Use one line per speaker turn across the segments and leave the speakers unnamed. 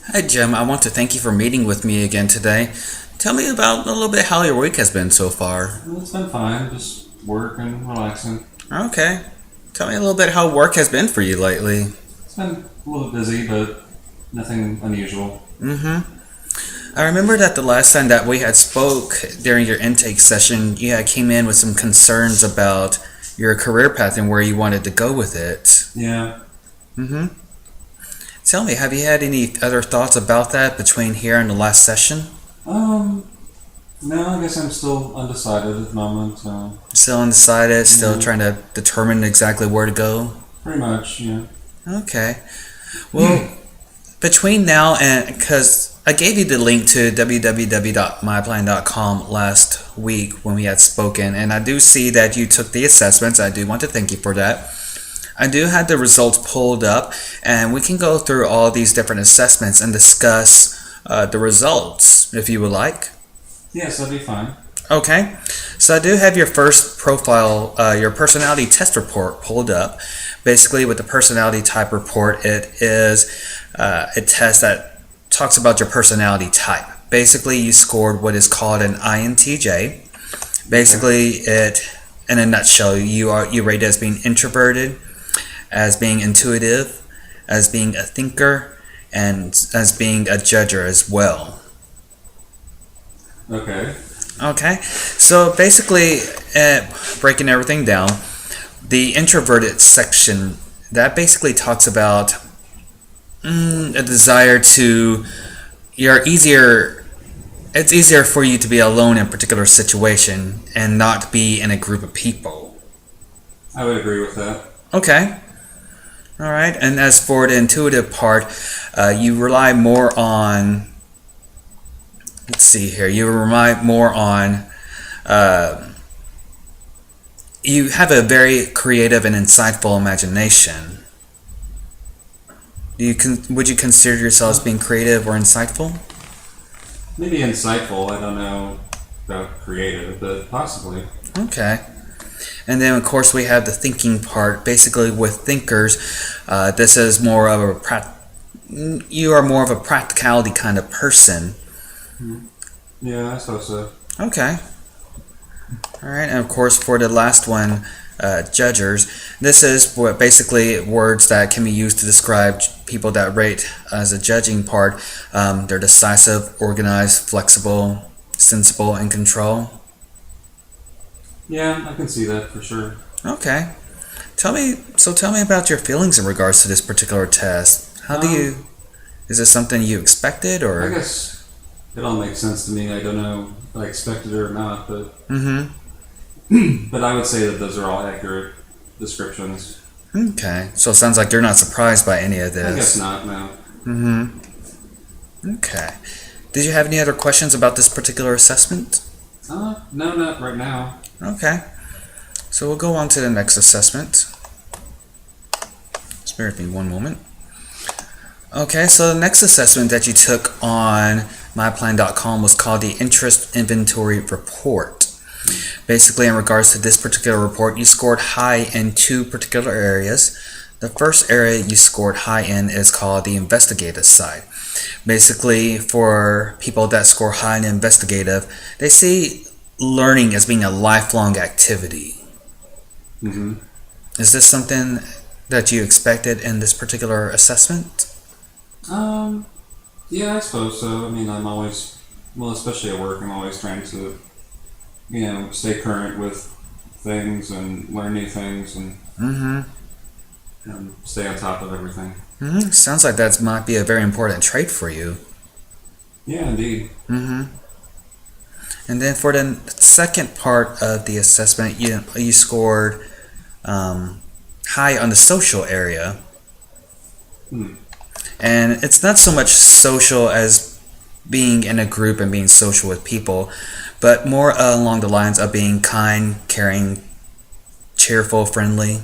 Hi, Jim. I want to thank you for meeting with me again today. Tell me about a little bit how your week has been so far.
Well, it's been fine, just working, relaxing.
Okay. Tell me a little bit how work has been for you lately.
It's been a little busy, but nothing unusual.
Mm-hmm. I remember that the last time that we had spoke during your intake session, you had came in with some concerns about your career path and where you wanted to go with it.
Yeah.
Mm-hmm. Tell me, have you had any other thoughts about that between here and the last session?
Um, no, I guess I'm still undecided at the moment.
Still undecided, still
Yeah,
trying to determine exactly where to go?
pretty much, yeah.
Okay. Well, between now and because I gave you the link to www.myplan.com last week when we had spoken, and I do see that you took the assessments. I do want to thank you for that. I do have the results pulled up, and we can go through all these different assessments and discuss the results if you would like.
Yes, that'd be fine.
Okay, so I do have your first profile, your personality test report pulled up. Basically, with the personality type report, it is a test that talks about your personality type. Basically, you scored what is called an INTJ.
Okay.
Basically, in a nutshell, you rate as being introverted, as being intuitive, as being a thinker, and as being a judger as well.
Okay.
Okay, so basically, breaking everything down, the introverted section that basically talks about a desire to you're easier it's easier for you to be alone in a particular situation and not be in a group of people.
I would agree with that.
Okay, all right. And as for the intuitive part, you rely more on, let's see here, you rely more on uh, you have a very creative and insightful imagination. Would you consider yourself as
Uh,
being creative or insightful?
maybe insightful. I don't know about creative, but possibly.
Okay. And then, of course, we have the thinking part. Basically, with thinkers, this is more of you are more of a practicality kind of person.
Hmm. Yeah, I suppose so.
Okay. All right. And of course, for the last one, judgers, this is what basically words that can be used to describe people that rate as a judging part. They're decisive, organized, flexible, sensible, and control.
Yeah, I can see that for sure.
Okay. Tell me about your feelings in regards to this particular test.
Um,
Is this something you expected
I
or?
guess it all makes sense to me. I don't know if I expected it or not, but
Mm-hmm.
I would say that those are all accurate descriptions.
Okay. So it sounds like you're not surprised by any of
I guess
this.
not. No.
Mm-hmm. Okay. Did you have any other questions about this particular assessment?
No, not right now.
Okay. So we'll go on to the next assessment. Spare with me one moment. Okay, so the next assessment that you took on myplan.com was called the Interest Inventory Report. Basically, in regards to this particular report, you scored high in two particular areas. The first area you scored high in is called the investigative side. Basically, for people that score high in investigative, they see learning as being a lifelong activity.
Hmm.
Is this something that you expected in this particular assessment?
Um. Yeah, I suppose so. I mean, I'm always, well, especially at work, I'm always trying to, stay current with things and learn new things
Mm-hmm.
and stay on top of everything.
Sounds like that might be a very important trait for you.
Yeah, indeed.
Mm-hmm. And then for the second part of the assessment, you scored high on the social area,
Hmm.
and it's not so much social as being in a group and being social with people, but more along the lines of being kind, caring, cheerful, friendly.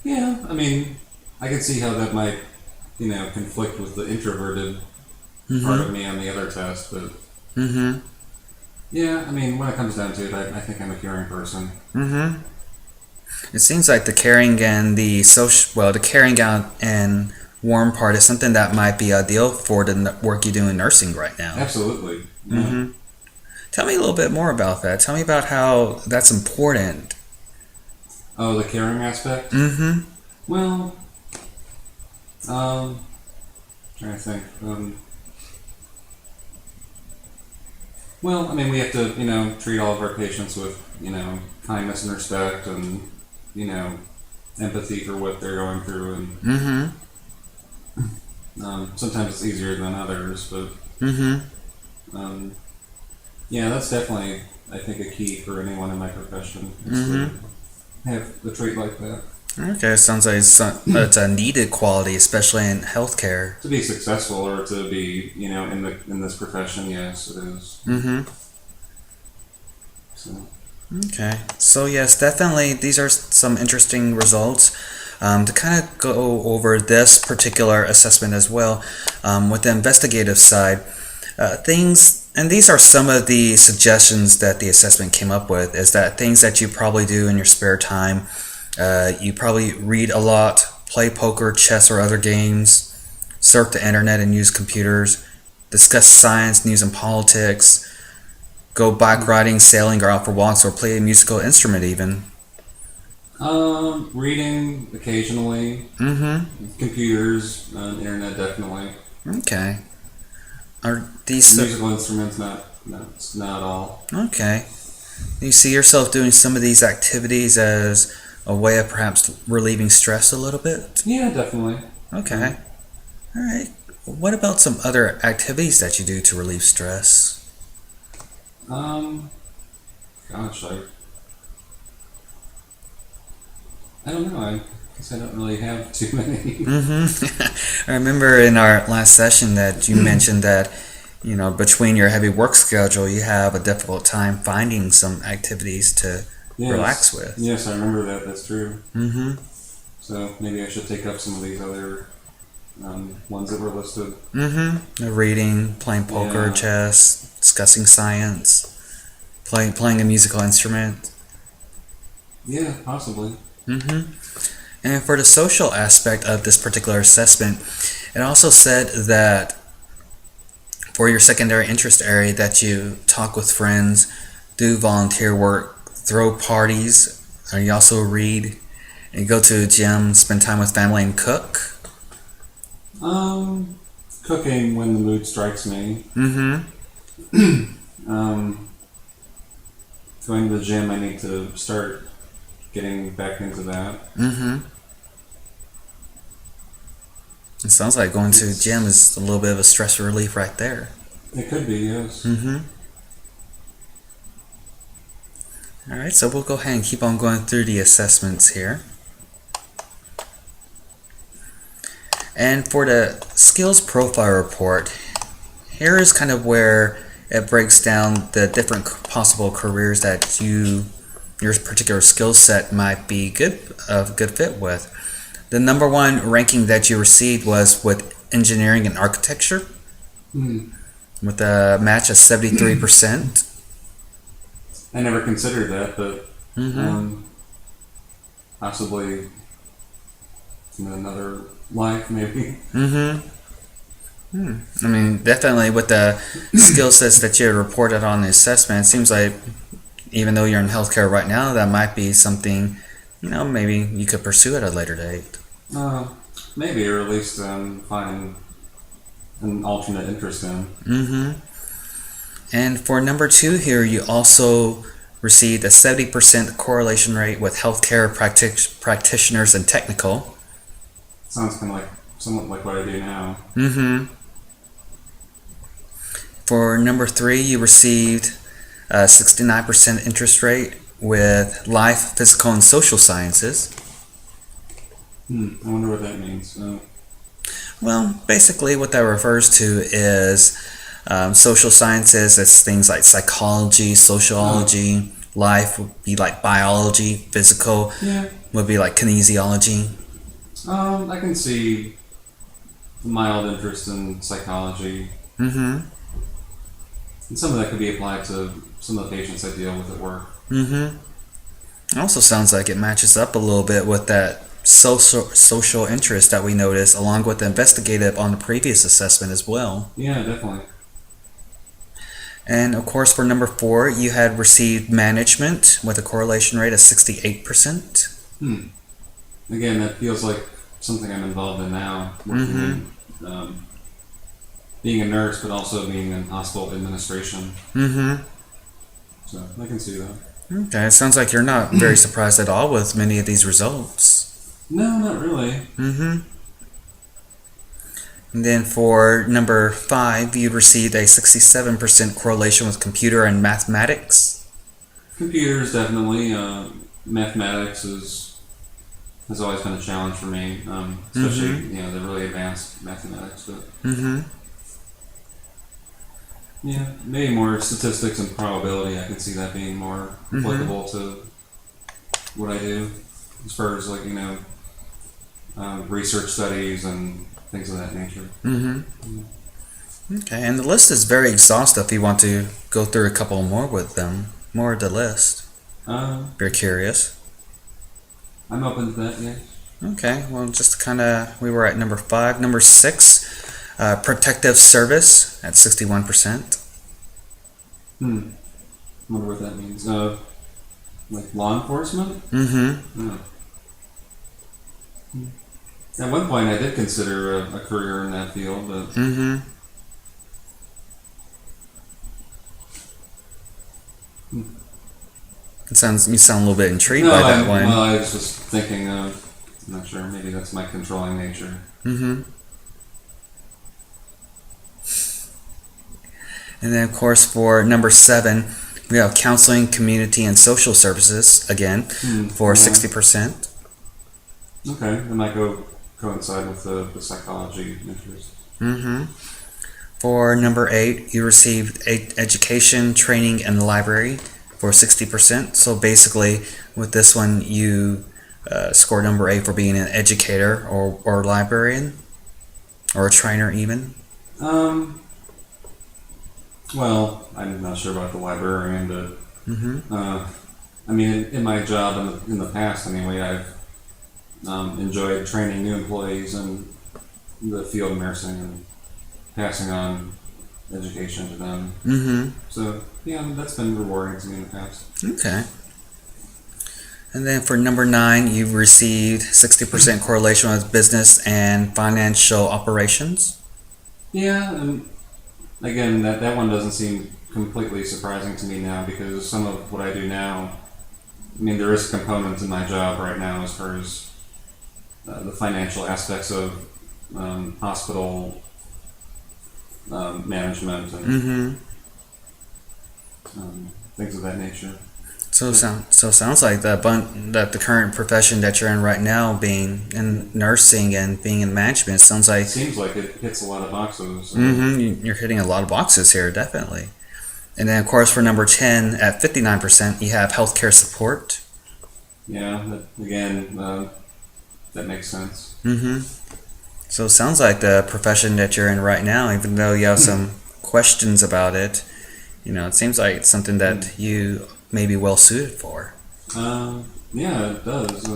Yeah, I mean, I can see how that might, conflict with the introverted part
Mm-hmm.
of me on the other test, but
Mm-hmm.
yeah, I mean, when it comes down to it, I think I'm a caring person.
Mm-hmm. It seems like the caring and the social, well, the caring out and warm part is something that might be ideal for the work you do in nursing right now.
Absolutely. Yeah.
Tell me a little bit more about that. Tell me about how that's important.
Oh, the caring aspect? Well, trying to think. Well, I mean, we have to, treat all of our patients with, kindness and respect and, empathy for what they're going through. And sometimes it's easier than others, but yeah, that's definitely, I think, a key for anyone in my profession is to have a trait like that.
Okay, sounds like it's a needed quality, especially in healthcare.
To be successful or to be, in this profession, yes, it is. So.
Okay, so yes, definitely these are some interesting results. To kind of go over this particular assessment as well, with the investigative side, and these are some of the suggestions that the assessment came up with, is that things that you probably do in your spare time, you probably read a lot, play poker, chess, or other games, surf the internet and use computers, discuss science, news, and politics, go bike riding, sailing, or out for walks, or play a musical instrument even.
Reading occasionally. Computers, internet definitely.
Okay. Are these
musical instruments? Not at all.
Okay. Do you see yourself doing some of these activities as a way of perhaps relieving stress a little bit?
Yeah, definitely.
Okay. All right. What about some other activities that you do to relieve stress?
Gosh, I don't know. I guess I don't really have too many.
I remember in our last session that you mentioned that, between your heavy work schedule, you have a difficult time finding some activities to relax with.
Yes, I remember that. That's true. So maybe I should take up some of these other ones that were listed.
Reading, playing poker, chess, discussing science, playing a musical instrument.
Yeah, possibly.
And for the social aspect of this particular assessment, it also said that for your secondary interest area that you talk with friends, do volunteer work, throw parties, and you also read, and you go to a gym, spend time with family, and cook.
Cooking when the mood strikes me. Going to the gym, I need to start getting back into that.
It sounds like going to the gym is a little bit of a stress relief right there.
It could be, yes.
Alright, so we'll go ahead and keep on going through the assessments here. And for the skills profile report, here is kind of where it breaks down the different possible careers that your particular skill set might be a good fit with. The number one ranking that you received was with engineering and architecture, with a match of 73%.
I never considered that, but possibly in another life, maybe.
I mean, definitely with the skill sets that you had reported on the assessment, it seems like even though you're in healthcare right now, that might be something, maybe you could pursue at a later date.
Maybe, or at least find an alternate interest in.
And for number 2 here, you also received a 70% correlation rate with healthcare practitioners and technical.
Sounds kind of somewhat like what I do now.
For number 3, you received a 69% interest rate with life, physical, and social sciences.
I wonder what that means.
Well, basically what that refers to is social sciences. It's things like psychology, sociology. Life would be like biology. Physical would be like kinesiology.
I can see a mild interest in psychology. And some of that could be applied to some of the patients I deal with at work.
It also sounds like it matches up a little bit with that social interest that we noticed, along with the investigative on the previous assessment as well.
Yeah, definitely.
And of course, for number 4, you had received management with a correlation rate of 68%.
Again, that feels like something I'm involved in now, working in, being a nurse, but also being in hospital administration. So I can see that.
Okay, it sounds like you're not very surprised at all with many of these results.
No, not really.
And then for number 5, you received a 67% correlation with computer and mathematics.
Computers, definitely. Mathematics has always been a challenge for me, especially the really advanced mathematics. But yeah, maybe more statistics and probability. I can see that being more applicable to what I do, as far as research studies and things of that nature.
Okay, and the list is very exhaustive. If you want to go through a couple more with them, more of the list. Very curious.
I'm open to that. Yeah.
Okay, well, just we were at number 5. Number 6, protective service at 61%.
Wonder what that means. Like law enforcement? At one point, I did consider a career in that field, but
you sound a little bit intrigued by that one.
Well, I was just thinking of. I'm not sure. Maybe that's my controlling nature.
And then, of course, for number 7, we have counseling, community, and social services again for 60%.
Okay, that might coincide with the psychology interest.
For number 8, you received education, training, and library for 60%. So basically, with this one, you scored number 8 for being an educator or librarian or a trainer even.
Well, I'm not sure about the librarian, but I mean, in my job in the past, anyway, I've enjoyed training new employees in the field of nursing and passing on education to them. So yeah, that's been rewarding to me in the past.
Okay. And then for number 9, you've received 60% correlation with business and financial operations.
Yeah, and again, that one doesn't seem completely surprising to me now, because some of what I do now, I mean, there is a component in my job right now as far as the financial aspects of hospital management and things of that nature.
So sounds like that the current profession that you're in right now, being in nursing and being in management, sounds like
seems like it hits a lot of boxes.
You're hitting a lot of boxes here, definitely. And then, of course, for number 10 at 59%, you have healthcare support.
Yeah, that makes sense.
So it sounds like the profession that you're in right now, even though you have some questions about it, it seems like it's something that you may be well suited for.
Yeah, it does.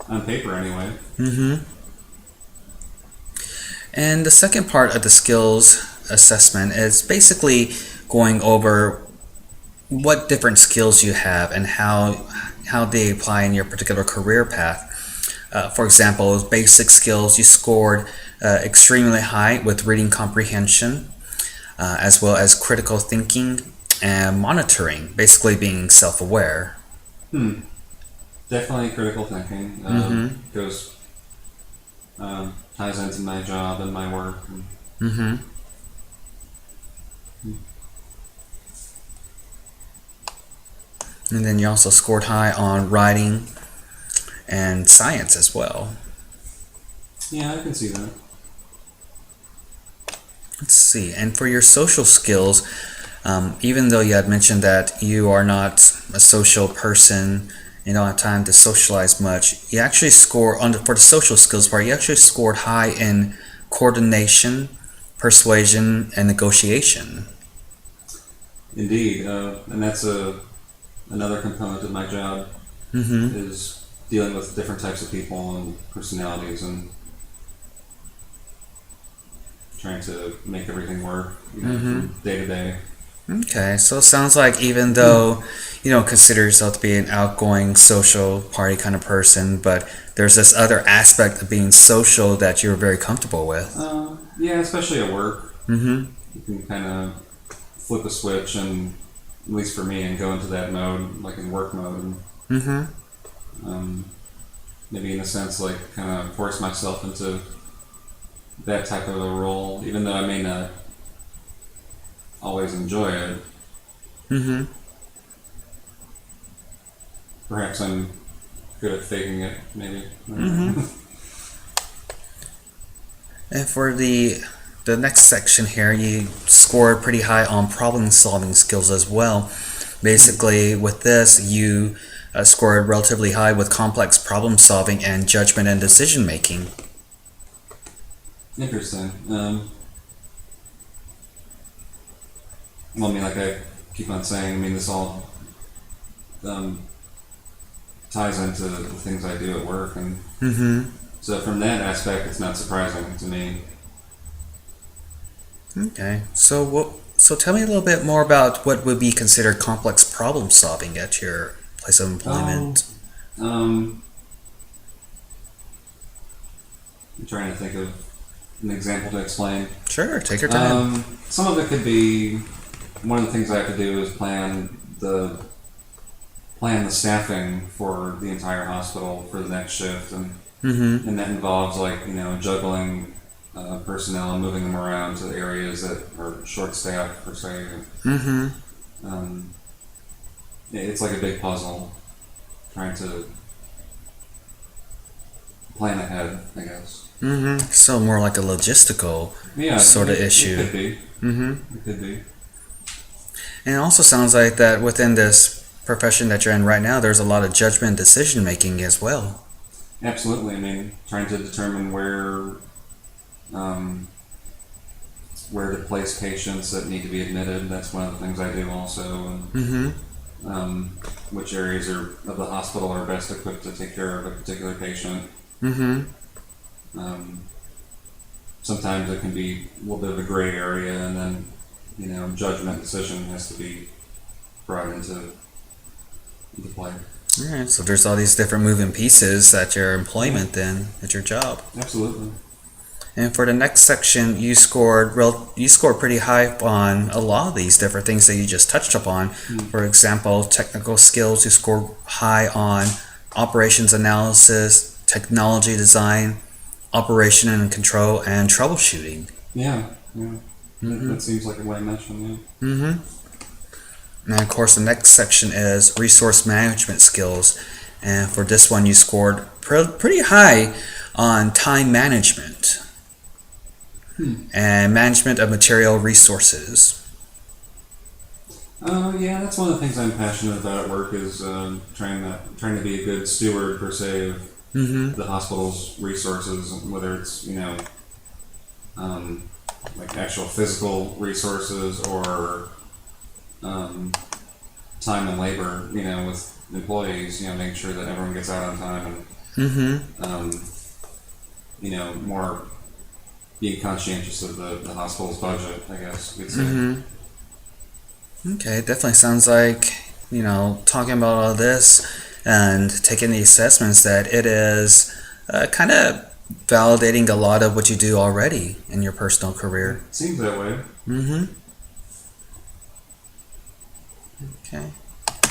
On paper, anyway.
And the second part of the skills assessment is basically going over what different skills you have and how they apply in your particular career path. For example, basic skills, you scored extremely high with reading comprehension, as well as critical thinking and monitoring, basically being self-aware.
Definitely critical thinking. Goes ties into my job and my work.
And then you also scored high on writing and science as well.
Yeah, I can see that.
Let's see. And for your social skills, even though you had mentioned that you are not a social person, you don't have time to socialize much, you actually score for the social skills part, you actually scored high in coordination, persuasion, and negotiation.
Indeed, and that's another component of my job is dealing with different types of people and personalities and trying to make everything work, from day to day.
Okay, so it sounds like even though you don't consider yourself to be an outgoing social party kind of person, but there's this other aspect of being social that you're very comfortable with.
Yeah, especially at work.
Mm-hmm.
You can kind of flip a switch and, at least for me, and go into that mode, like in work mode. And,
Mm-hmm.
maybe in a sense, like kind of force myself into that type of a role, even though I may not always enjoy it.
Mm-hmm.
Perhaps I'm good at faking it, maybe.
And for the next section here, you scored pretty high on problem solving skills as well. Basically, with this, you scored relatively high with complex problem solving and judgment and decision making.
Interesting. Well, I mean, like I keep on saying, I mean, this all ties into the things I do at work, and
Mm-hmm.
so from that aspect, it's not surprising to me.
Okay. So tell me a little bit more about what would be considered complex problem solving at your place of employment.
I'm trying to think of an example to explain.
Sure, take your time.
Some of it could be, one of the things I have to do is plan the staffing for the entire hospital for the next shift, and
Mm-hmm.
that involves, like, juggling personnel and moving them around to areas that are short staffed per se.
Mm-hmm.
Um, it's like a big puzzle, trying to plan ahead, I guess.
Mm-hmm. So more like a logistical
Yeah,
sort of
it
issue.
could be.
Mm-hmm.
It could be.
And it also sounds like that within this profession that you're in right now, there's a lot of judgment and decision making as well.
Absolutely. I mean, trying to determine where to place patients that need to be admitted. That's one of the things I do also. And
Mm-hmm.
which areas of the hospital are best equipped to take care of a particular patient.
Mm-hmm.
Sometimes it can be a little bit of a gray area, and then judgment decision has to be brought into play.
All right. So there's all these different moving pieces at your employment then, at your job.
Absolutely.
And for the next section, you scored pretty high on a lot of these different things that you just touched upon. For example, technical skills, you scored high on operations analysis, technology design, operation and control, and troubleshooting.
Yeah. That seems like a way mentioned. Yeah.
Mm-hmm. And of course, the next section is resource management skills. And for this one, you scored pretty high on time management and management of material resources.
Yeah, that's one of the things I'm passionate about at work is trying to be a good steward per se of
Mm-hmm.
the hospital's resources, whether it's like actual physical resources or time and labor, with employees, making sure that everyone gets out on time
Mm-hmm.
and more being conscientious of the hospital's budget, I guess you could say.
Mm-hmm. Okay, definitely sounds like, talking about all this and taking the assessments, that it is kind of validating a lot of what you do already in your personal career.
Seems that way.
Mm-hmm. Okay.